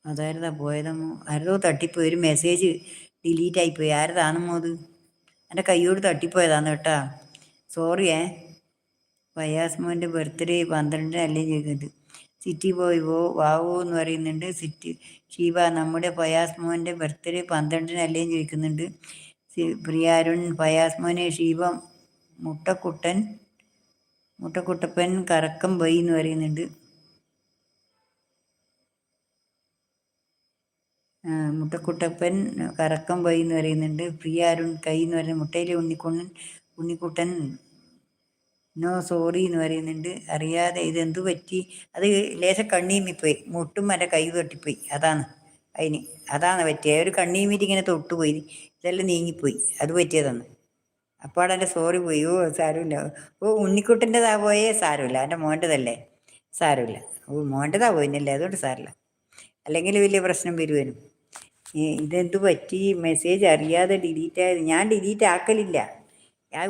അതായിരുന്നാ പോയതമ്മോ? ആരതോ തട്ടിപ്പോയി. ഒരു message delete ആയിപ്പോയി. ആരതാണമ്മോ അത്? എൻ്റെ കൈയോട് തട്ടിപ്പോയതാണ് കേട്ടാ. സോറിയേ. ഫയാസ് മോൻ്റെ ബർത്ത്ഡേ 12-നല്ലേ ചോദിക്കുന്നത്. സിറ്റി പോയി വാവോ എന്ന് പറയുന്നുണ്ട്. ഷീബ നമ്മുടെ ഫയാസ് മോൻ്റെ ബർത്ത്ഡേ 12-നല്ലേ ചോദിക്കുന്നുണ്ട്. പ്രിയാരുൺ ഫയാസ് മോനെ ഷീബ മുട്ടക്കുട്ടപ്പൻ കറക്കം പോയി എന്ന് പറയുന്നുണ്ട്. മുട്ടക്കുട്ടപ്പൻ കറക്കം പോയി എന്ന് പറയുന്നുണ്ട്. പ്രിയാരുൺ കൈ എന്ന് പറയുന്നത് മുട്ടയിലെ ഉണ്ണിക്കുട്ടൻ നോ സോറി എന്ന് പറയുന്നുണ്ട്. അറിയാതെ ഇതെന്തു പറ്റി? അത് ലേശം കണ്ണീമിപ്പോയി. മുട്ടും എൻ്റെ കൈ തട്ടിപ്പോയി. അതാണ് പറ്റിയത്. ഒരു കണ്ണീമിയിട്ട് ഇങ്ങനെ തൊട്ടുപോയി. ഇതെല്ലാം നീങ്ങിപ്പോയി. അത് പറ്റിയതാണ്. അപ്പോൾ എൻ്റെ സോറി പോയി. ഓ സാരമില്ല. ഓ ഉണ്ണിക്കുട്ടൻ്റെതാ പോയേ സാരമില്ല. എൻ്റെ മോൻ്റെതല്ലേ, സാരമില്ല. ഓ മോൻ്റെതാ പോയിന്നല്ലേ, അതുകൊണ്ട് സാരമില്ല. അല്ലെങ്കിൽ വലിയ പ്രശ്നം വരുവാനും. ഇതെന്തു പറ്റി? മെസ്സേജ് അറിയാതെ ഡിലീറ്റ് ആയത്. ഞാൻ ഡിലീറ്റ് ആക്കലില്ല. ഞാൻ